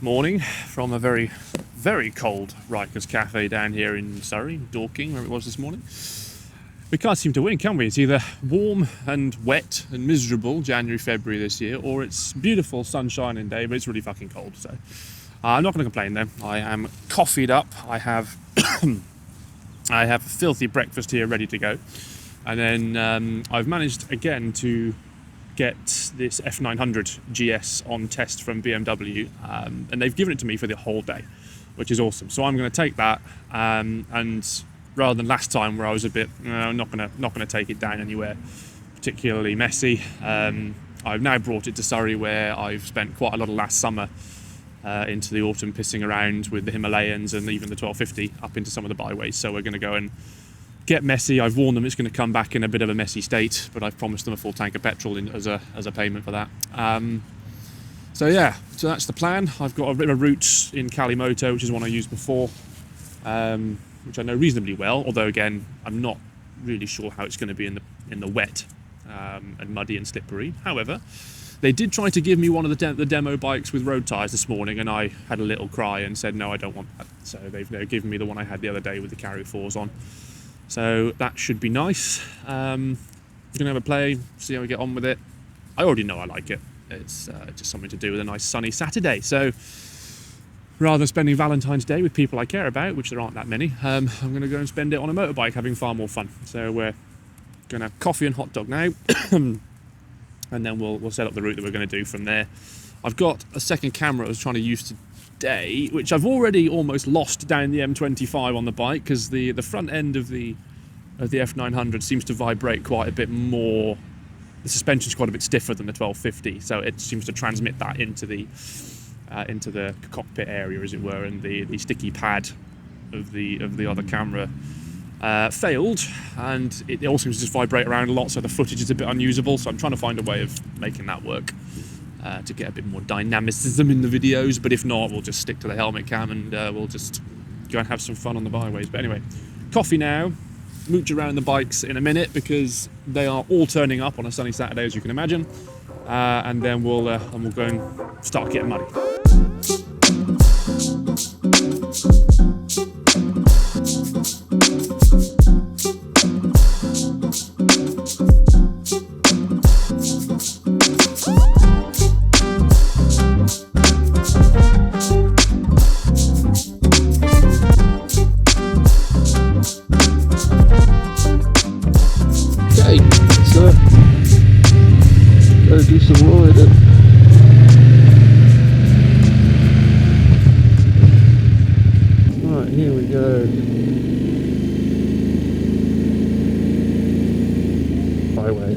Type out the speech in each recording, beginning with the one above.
morning from a very, very cold Rykas cafe down here in Surrey, Dorking, where it was this morning. We can't seem to win, can we? It's either warm and wet and miserable January, February this year, or it's beautiful sunshine day, but it's really fucking cold. So I'm not going to complain though. I am coffeeed up. I have I have a filthy breakfast here ready to go, and then I've managed again to get this F900 GS on test from BMW, and they've given it to me for the whole day, which is awesome. So I'm going to take that, and rather than last time where I was a bit, not gonna take it down anywhere particularly messy. I've now brought it to Surrey, where I've spent quite a lot of last summer into the autumn pissing around with the Himalayans and even the 1250 up into some of the byways. So we're going to go and get messy. I've warned them it's going to come back in a bit of a messy state, but I've promised them a full tank of petrol as a payment for that. So that's the plan. I've got a bit of a route in Kalimoto, which is one I used before, which I know reasonably well, although again I'm not really sure how it's going to be in the wet and muddy and slippery. However, they did try to give me one of the demo bikes with road tyres this morning, and I had a little cry and said no, I don't want that. So they've given me the one I had the other day with the Carry 4s on. So that should be nice. I'm gonna have a play, see how we get on with it. I already know I like it. It's just something to do with a nice sunny Saturday. So rather than spending Valentine's Day with people I care about, which there aren't that many, I'm going to go and spend it on a motorbike, having far more fun. So we're going to have coffee and hot dog now, and then we'll set up the route that we're going to do from there. I've got a second camera I was trying to use today, which I've already almost lost down the M25 on the bike, because the front end of the F900 seems to vibrate quite a bit more. The suspension's quite a bit stiffer than the 1250, so it seems to transmit that into the cockpit area, as it were, and the sticky pad of the other camera failed, and it also seems to just vibrate around a lot, so the footage is a bit unusable. So I'm trying to find a way of making that work to get a bit more dynamicism in the videos, but if not, we'll just stick to the helmet cam and we'll just go and have some fun on the byways. But anyway, coffee now, mooch around the bikes in a minute, because they are all turning up on a sunny Saturday, as you can imagine, and then we'll go and start getting muddy. Okay, so gotta do some riding. Right, here we go. Byway.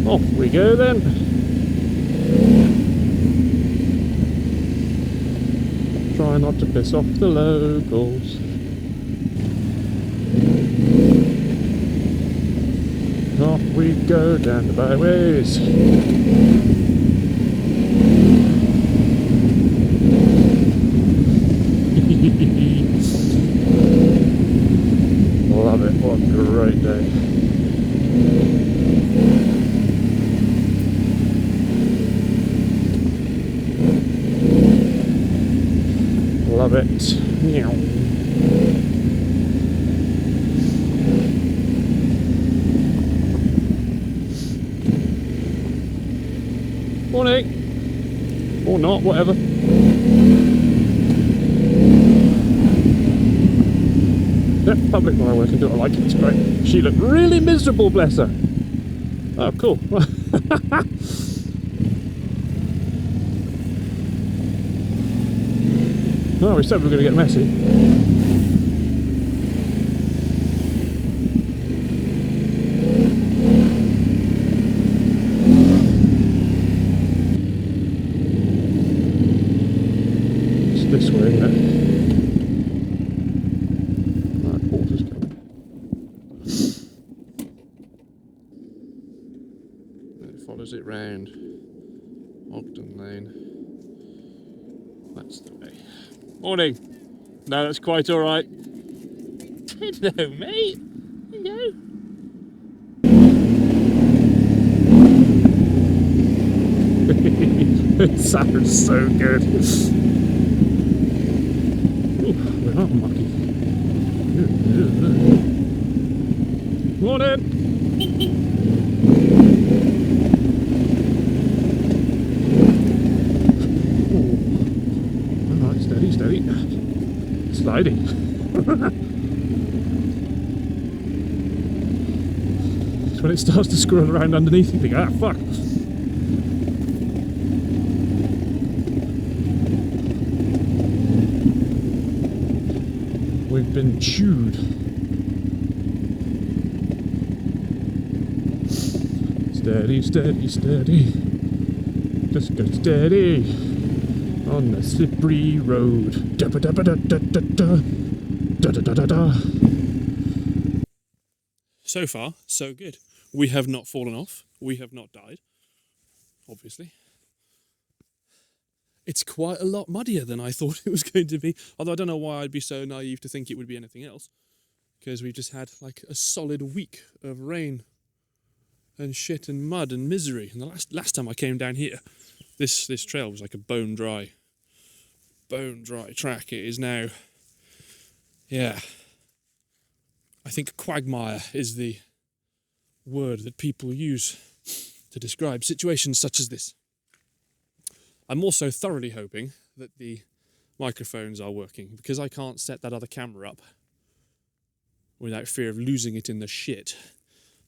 Off we go then. Try not to piss off the locals. Off we go down the byways. Love it, what a great day. Love it. Meow. Morning. Or not, whatever. Yeah, public byway can do it. I like it. It's great. She looked really miserable, bless her. Oh, cool. Oh, we said we were going to get messy. It's this way, isn't it? Right, water's coming. It follows it round Ogden Lane. That's the way. Morning. No, that's quite all right. Hello, mate. Hello. It sounds so good. Ooh, we are mucky. Morning! Alright, steady, steady. Sliding. It's when it starts to squirrel around underneath you think, ah, fuck. We've been chewed. Steady, steady, steady. Just go steady on the slippery road. Da da da da da da da da da da da. So far, so good. We have not fallen off. We have not died. Obviously. It's quite a lot muddier than I thought it was going to be. Although I don't know why I'd be so naive to think it would be anything else. Because we've just had like a solid week of rain and shit and mud and misery. And the last time I came down here, this trail was like a bone dry track. It is now, yeah. I think quagmire is the word that people use to describe situations such as this. I'm also thoroughly hoping that the microphones are working, because I can't set that other camera up without fear of losing it in the shit.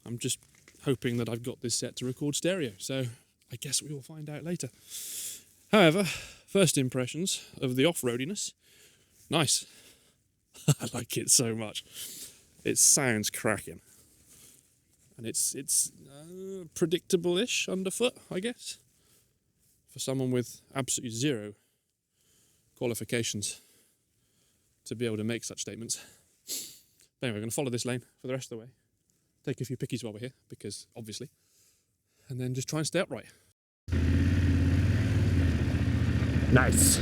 I'm just hoping that I've got this set to record stereo, so I guess we will find out later. However, first impressions of the off-roadiness, nice. I like it so much. It sounds cracking. And it's predictable-ish underfoot, I guess, for someone with absolutely zero qualifications to be able to make such statements. But anyway, we're going to follow this lane for the rest of the way. Take a few pickies while we're here, because obviously. And then just try and stay upright. Nice.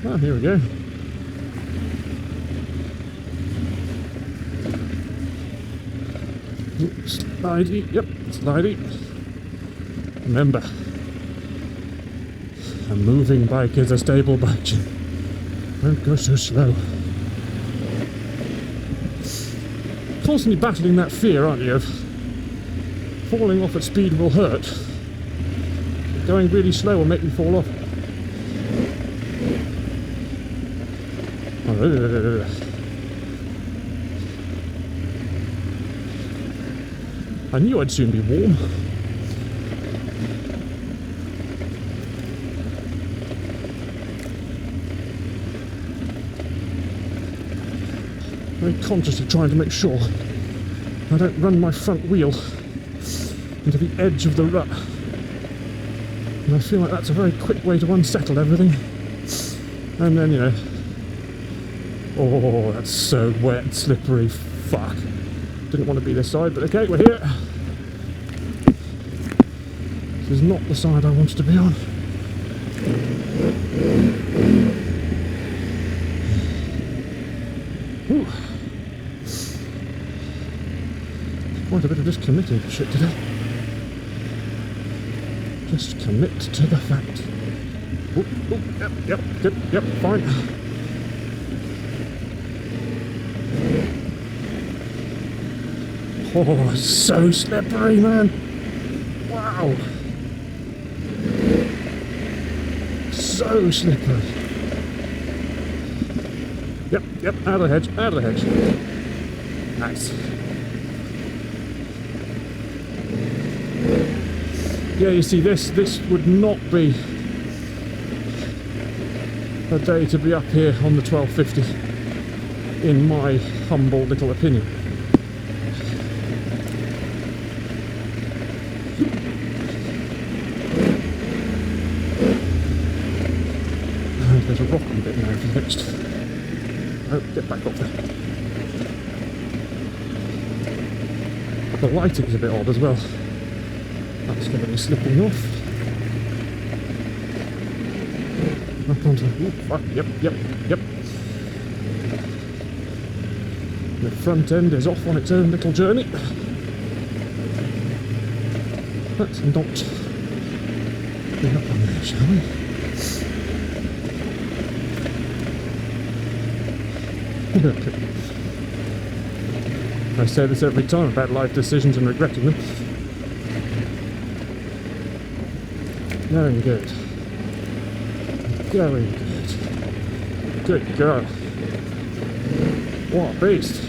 Oh, here we go. Slidey, yep, slidey. Remember, a moving bike is a stable bike. Don't go so slow. Constantly battling that fear, aren't you, of falling off at speed will hurt. Going really slow will make you fall off. I knew I'd soon be warm. Very consciously trying to make sure I don't run my front wheel into the edge of the rut. And I feel like that's a very quick way to unsettle everything. And then, you know, oh, that's so wet, slippery, fuck. Didn't want to be this side, but okay, we're here. This is not the side I wanted to be on. Ooh. Quite a bit of just committing to shit today. Just commit to the fact. Ooh, ooh, yep, good, yep, fine. Oh, so slippery, man. Wow. So slippery. Yep, out of the hedge, out of the hedge. Nice. Yeah, you see, this would not be a day to be up here on the 1250, in my humble little opinion. There's a rocky bit now for the next. Oh, get back up there. The lighting's a bit odd as well. That's going to be slipping off. Up onto. Ooh, fuck, yep. front end is off on its own little journey. Let's not be up on there, shall we? I say this every time about life decisions and regretting them. Going good. Going good. Good girl. What a beast.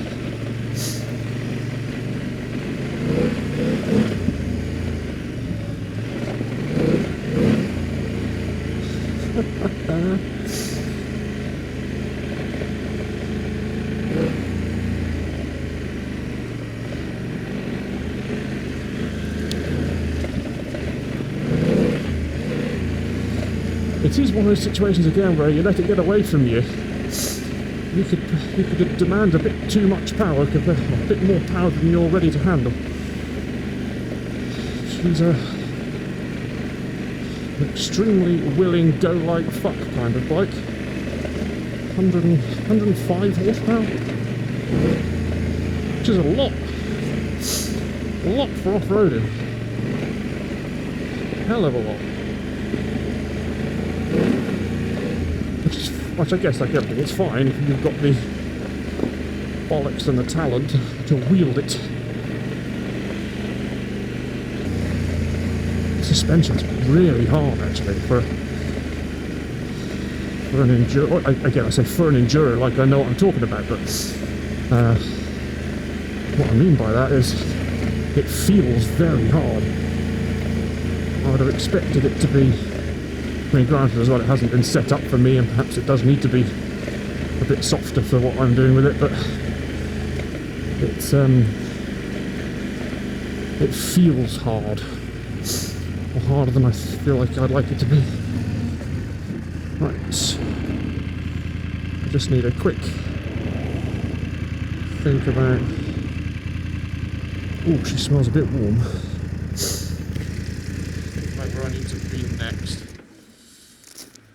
It is one of those situations again where you let it get away from you. You could demand a bit too much power, a bit more power than you're ready to handle. She's an extremely willing, go-like-fuck kind of bike. 105 horsepower, which is a lot for off-roading. Hell of a lot. Which I guess, like everything, it's fine if you've got the bollocks and the talent to wield it. Suspension's really hard, actually, for an enduro. Again, I say for an enduro, like I know what I'm talking about, but what I mean by that is it feels very hard. I would have expected it to be. I mean, granted as well, it hasn't been set up for me, and perhaps it does need to be a bit softer for what I'm doing with it, but it's it feels hard, or harder than I feel like I'd like it to be. Right, I just need a quick think about. Oh, she smells a bit warm. Right, where I need to be next.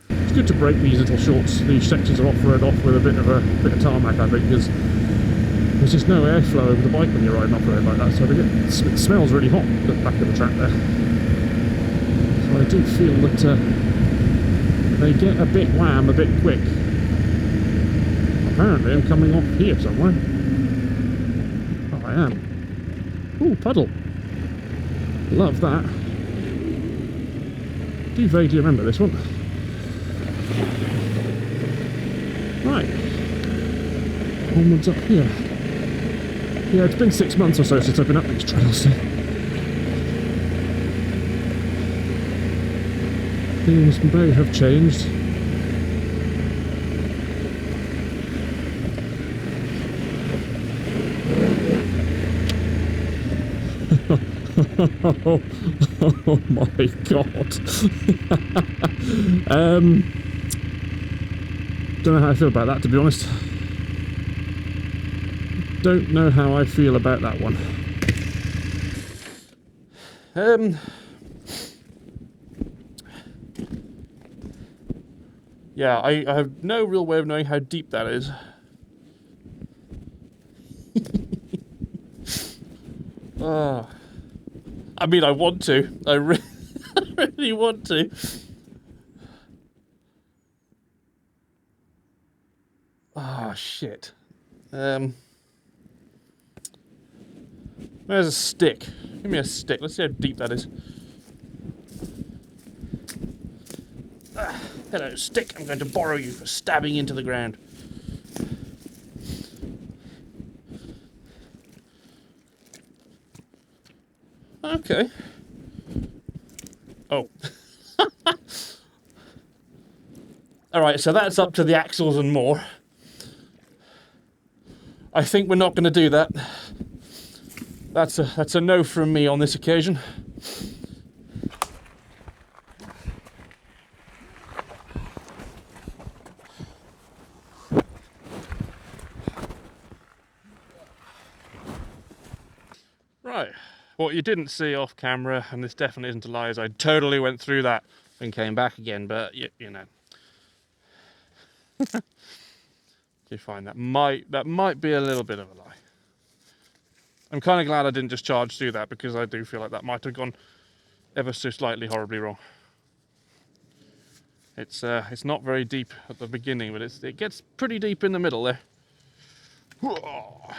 It's good to break these little shorts, these sections of off-road off with a bit of tarmac, I think, because there's just no airflow over the bike when you're riding off-road like that, so it smells really hot at the back of the track there. So I do feel that they get a bit wham a bit quick. Apparently I'm coming off here somewhere. Oh, I am. Ooh, puddle. Love that. Do vaguely remember this one. Right. Onwards up here. Yeah, it's been 6 months or so since I've been up these trails. So things may have changed. Oh my god. Don't know how I feel about that, to be honest. Don't know how I feel about that one. Yeah, I have no real way of knowing how deep that is. I mean, I want to. I really want to. Ah, shit. There's a stick. Give me a stick. Let's see how deep that is. Hello, stick. I'm going to borrow you for stabbing into the ground. Okay. Oh. Alright, so that's up to the axles and more. I think we're not going to do that. That's a no from me on this occasion. Right, what you didn't see off camera, and this definitely isn't a lie, is I totally went through that and came back again, but you know. You find that might be a little bit of a lie. I'm kind of glad I didn't just charge through that, because I do feel like that might have gone ever so slightly horribly wrong. It's not very deep at the beginning, but it gets pretty deep in the middle there. Alright, all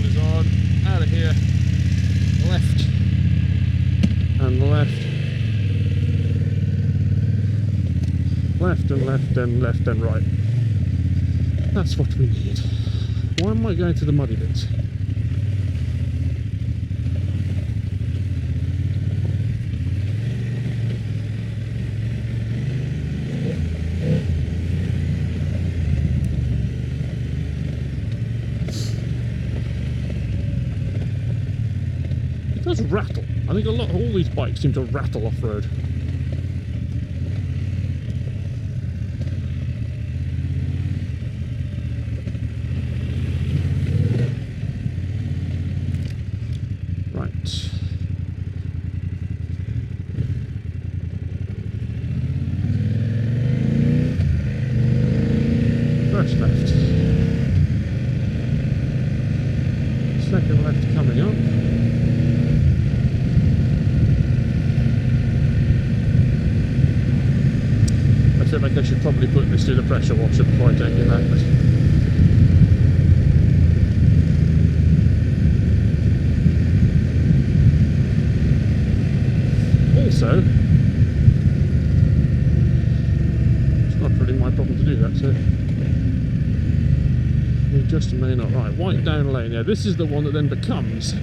is on. Out of here. Left. And left. Left and left and left and right. That's what we need. Why am I going to the muddy bits? It does rattle. I think all these bikes seem to rattle off-road. First left. Second left coming up. I feel like I should probably put this through the pressure washer before I take it back. Also, it's not really my problem to do that, so we just may not. Right, white down lane. Yeah, this is the one that then becomes. I'm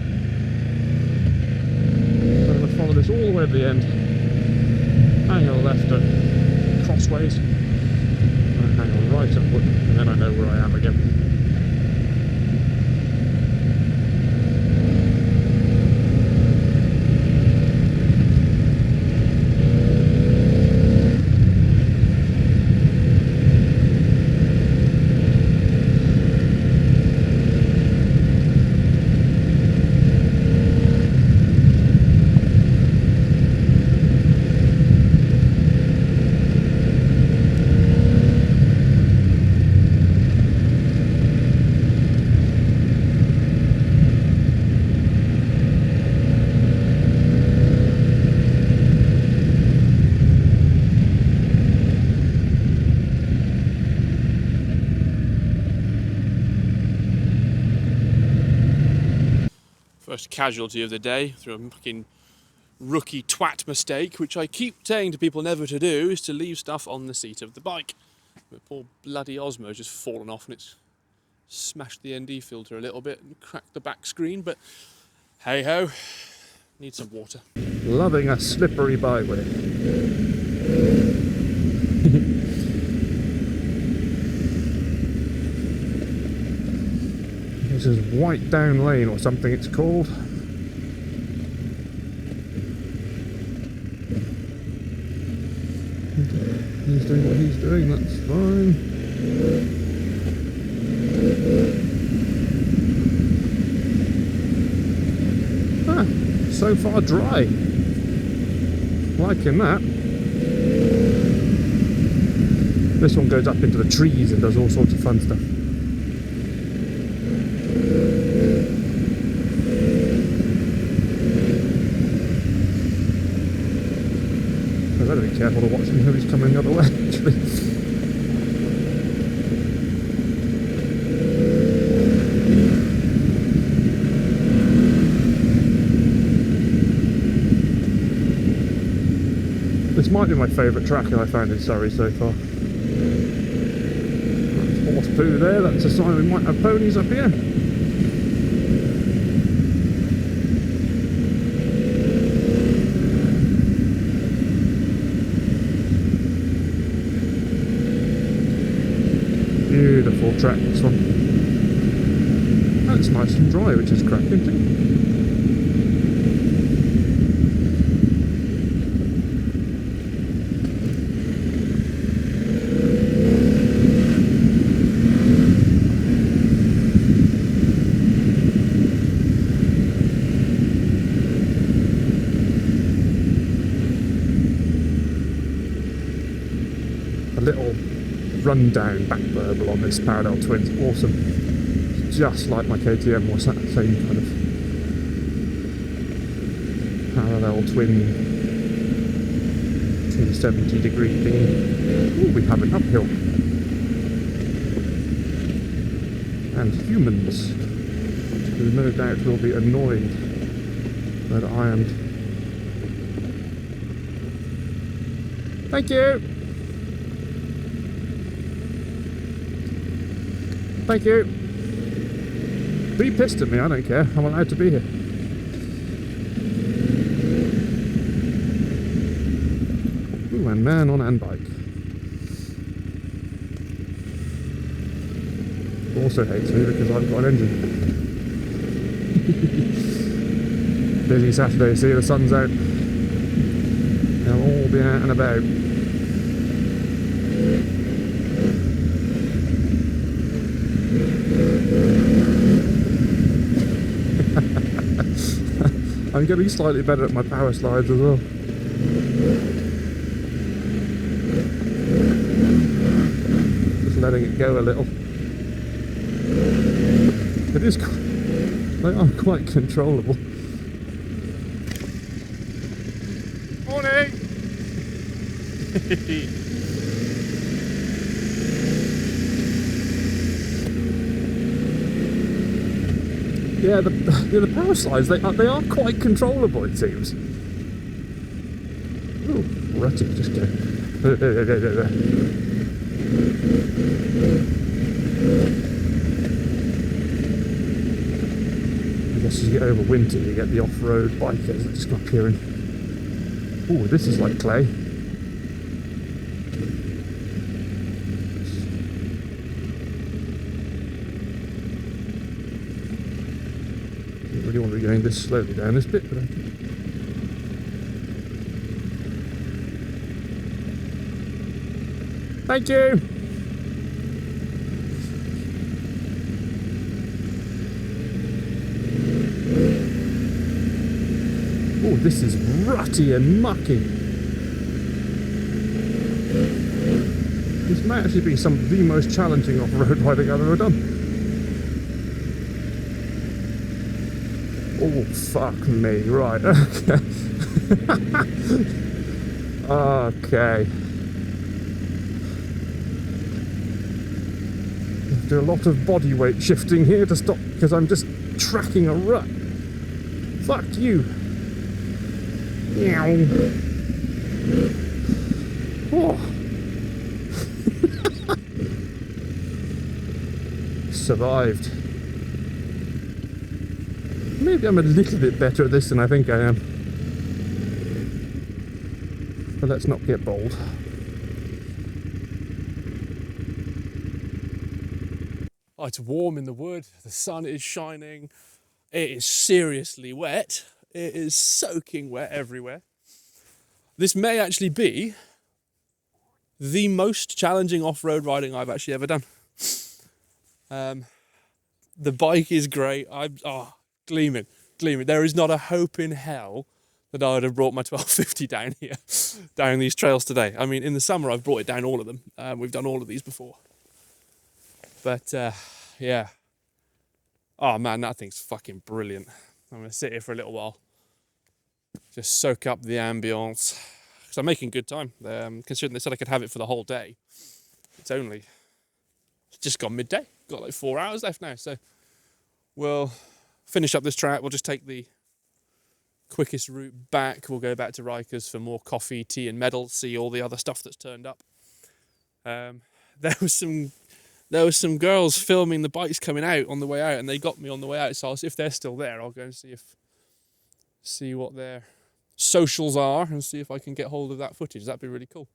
going to follow this all the way to the end. Hang on left at crossways. And hang on right upward, and then I know where I am again. First casualty of the day through a fucking rookie twat mistake, which I keep saying to people never to do, is to leave stuff on the seat of the bike. But poor bloody Osmo's just fallen off and it's smashed the ND filter a little bit and cracked the back screen, but hey ho, need some water. Loving a slippery byway. This is White Down Lane or something it's called. He's doing what he's doing, that's fine. Ah, so far dry. Liking that. This one goes up into the trees and does all sorts of fun stuff. I better be careful to watch who's coming the other way, actually. This might be my favourite track I found in Surrey so far. There's horse poo there, that's a sign we might have ponies up here. Beautiful track, this one. That's nice and dry, which is cracking too. A little rundown back burble on this parallel twin. It's awesome. It's just like my KTM was, that same kind of parallel twin 270-degree thingy. Ooh, we have an uphill. And humans, who no doubt will be annoyed that I am. Thank you! Thank you! Be pissed at me, I don't care, I'm allowed to be here. Ooh, and man on and bike. Also hates me because I've got an engine. Busy Saturday, see the sun's out. They'll all be out and about. I'm getting slightly better at my power slides as well. Just letting it go a little. It is, they are quite controllable. Morning! Yeah, the power slides, they are quite controllable, it seems. Ooh, rutty, just go. I guess as you get over winter, you get the off-road bikers that just come appearing. Ooh, this is like clay. Don't really want to be going this slowly down this bit, but I can. Thank you! Oh, this is rutty and mucky. This may actually be some of the most challenging off-road riding I've ever done. Oh, fuck me. Right, okay. Okay. Do a lot of body weight shifting here to stop, because I'm just tracking a rut. Fuck you. Meow. Oh. Survived. Maybe I'm a little bit better at this than I think I am. But let's not get bold. Oh, it's warm in the wood, the sun is shining, it is seriously wet, it is soaking wet everywhere. This may actually be the most challenging off-road riding I've actually ever done. The bike is great, I'm gleaming. There is not a hope in hell that I would have brought my 1250 down here, down these trails today. I mean, in the summer I've brought it down all of them, we've done all of these before. But, yeah. Oh, man, that thing's fucking brilliant. I'm going to sit here for a little while. Just soak up the ambience. Because I'm making good time. Considering they said I could have it for the whole day. It's just gone midday. Got like 4 hours left now. So we'll finish up this track. We'll just take the quickest route back. We'll go back to Rykas for more coffee, tea and medals. See all the other stuff that's turned up. There was some girls filming the bikes coming out on the way out, and they got me on the way out. So I'll see if they're still there. I'll go and see what their socials are and see if I can get hold of that footage. That'd be really cool.